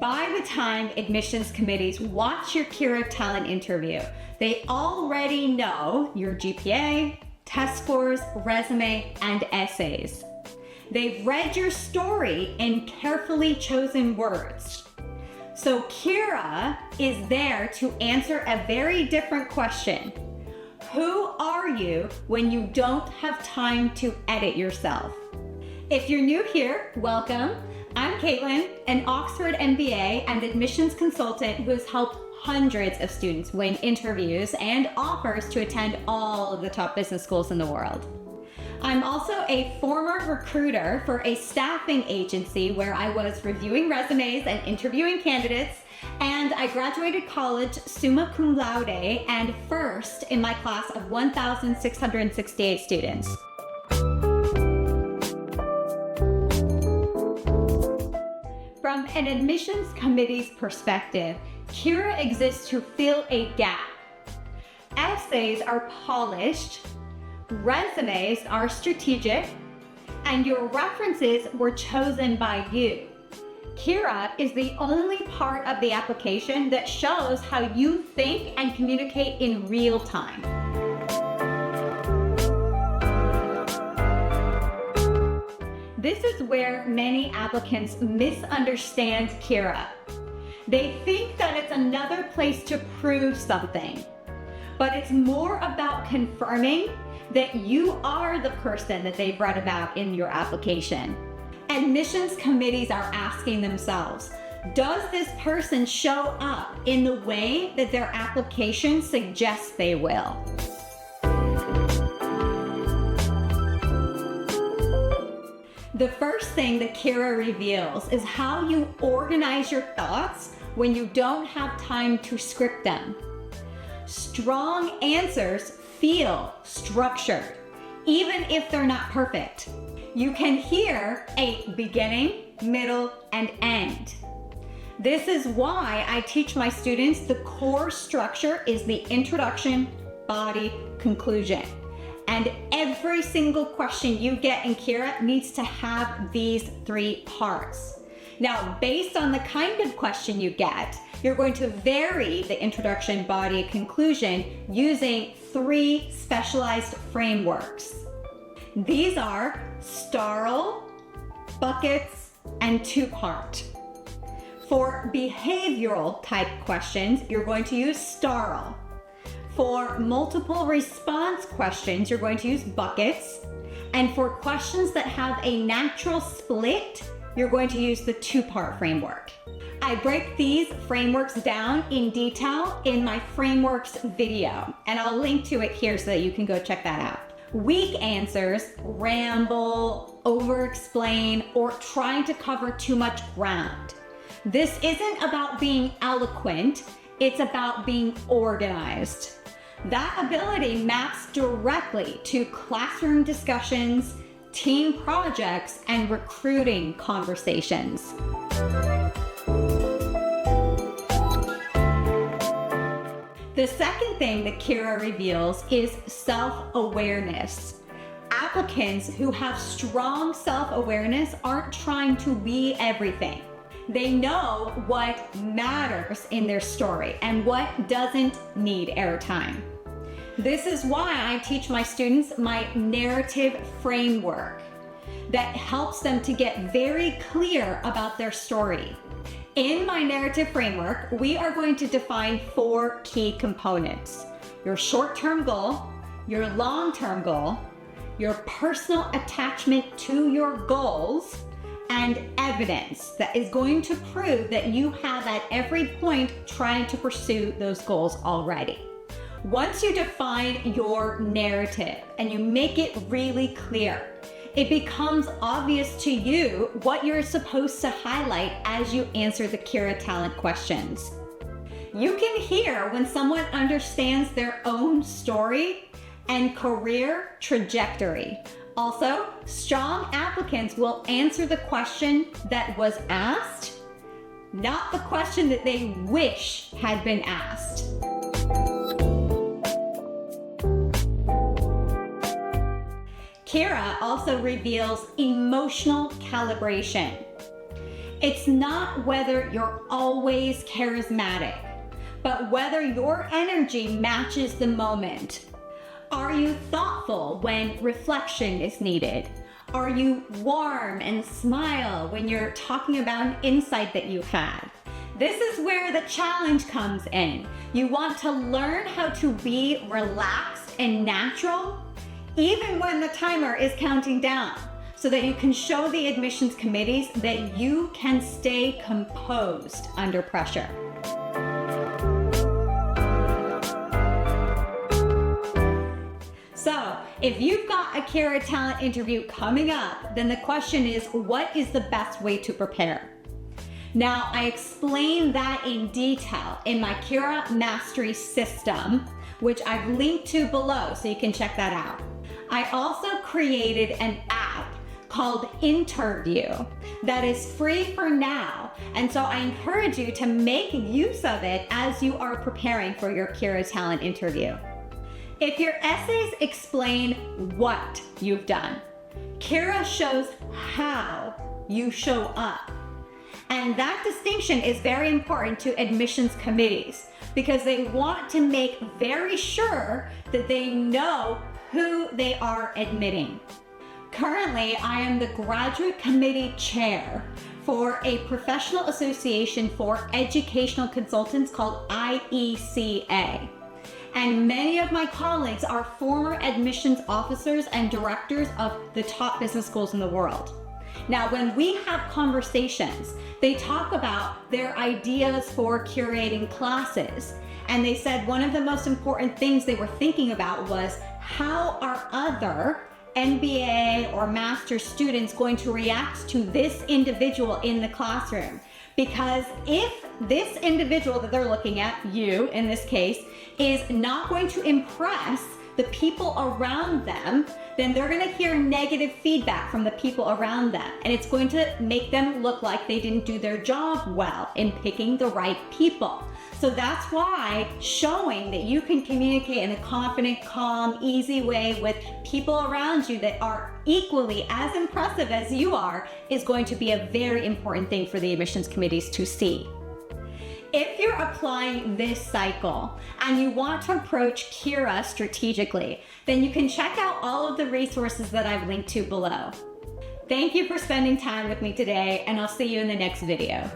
By the time admissions committees watch your Kira talent interview, they already know your GPA, test scores, resume, and essays. They've read your story in carefully chosen words. So Kira is there to answer a very different question. Who are you when you don't have time to edit yourself? If you're new here, welcome. I'm Caitlin, an Oxford MBA and admissions consultant who has helped hundreds of students win interviews and offers to attend all of the top business schools in the world. I'm also a former recruiter for a staffing agency where I was reviewing resumes and interviewing candidates, and I graduated college summa cum laude and first in my class of 1,668 students. From an admissions committee's perspective, Kira exists to fill a gap. Essays are polished, resumes are strategic, and your references were chosen by you. Kira is the only part of the application that shows how you think and communicate in real time. This is where many applicants misunderstand Kira. They think that it's another place to prove something, but it's more about confirming that you are the person that they've read about in your application. Admissions committees are asking themselves, does this person show up in the way that their application suggests they will? The first thing that Kira reveals is how you organize your thoughts when you don't have time to script them. Strong answers feel structured, even if they're not perfect. You can hear a beginning, middle, and end. This is why I teach my students the core structure is the introduction, body, conclusion. And every single question you get in Kira needs to have these three parts. Now, based on the kind of question you get, you're going to vary the introduction, body, conclusion using three specialized frameworks. These are STARL, buckets, and two-part. For behavioral type questions, you're going to use STARL. For multiple response questions, you're going to use buckets. And for questions that have a natural split, you're going to use the two-part framework. I break these frameworks down in detail in my frameworks video, and I'll link to it here so that you can go check that out. Weak answers ramble, over-explain, or trying to cover too much ground. This isn't about being eloquent, it's about being organized. That ability maps directly to classroom discussions, team projects, and recruiting conversations. The second thing that Kira reveals is self-awareness. Applicants who have strong self-awareness aren't trying to be everything. They know what matters in their story and what doesn't need airtime. This is why I teach my students my narrative framework that helps them to get very clear about their story. In my narrative framework, we are going to define four key components: your short-term goal, your long-term goal, your personal attachment to your goals, and evidence that is going to prove that you have at every point tried to pursue those goals already. Once you define your narrative and you make it really clear, it becomes obvious to you what you're supposed to highlight as you answer the Kira talent questions. You can hear when someone understands their own story and career trajectory. Also, strong applicants will answer the question that was asked, not the question that they wish had been asked. Kira also reveals emotional calibration. It's not whether you're always charismatic, but whether your energy matches the moment. Are you thoughtful when reflection is needed? Are you warm and smile when you're talking about an insight that you've had? This is where the challenge comes in. You want to learn how to be relaxed and natural, even when the timer is counting down, so that you can show the admissions committees that you can stay composed under pressure. So, if you've got a Kira Talent interview coming up, then the question is, what is the best way to prepare? Now, I explain that in detail in my Kira Mastery System, which I've linked to below, so you can check that out. I also created an app called Interview that is free for now, and so I encourage you to make use of it as you are preparing for your Kira Talent interview. If your essays explain what you've done, Kira shows how you show up. And that distinction is very important to admissions committees because they want to make very sure that they know who they are admitting. Currently, I am the graduate committee chair for a professional association for educational consultants called IECA. And many of my colleagues are former admissions officers and directors of the top business schools in the world. Now, when we have conversations, they talk about their ideas for curating classes. And they said one of the most important things they were thinking about was how are other MBA or master's students going to react to this individual in the classroom? Because if this individual that they're looking at, you in this case, is not going to impress the people around them, then they're going to hear negative feedback from the people around them. And it's going to make them look like they didn't do their job well in picking the right people. So that's why showing that you can communicate in a confident, calm, easy way with people around you that are equally as impressive as you are is going to be a very important thing for the admissions committees to see. If you're applying this cycle and you want to approach Kira strategically, then you can check out all of the resources that I've linked to below. Thank you for spending time with me today, and I'll see you in the next video.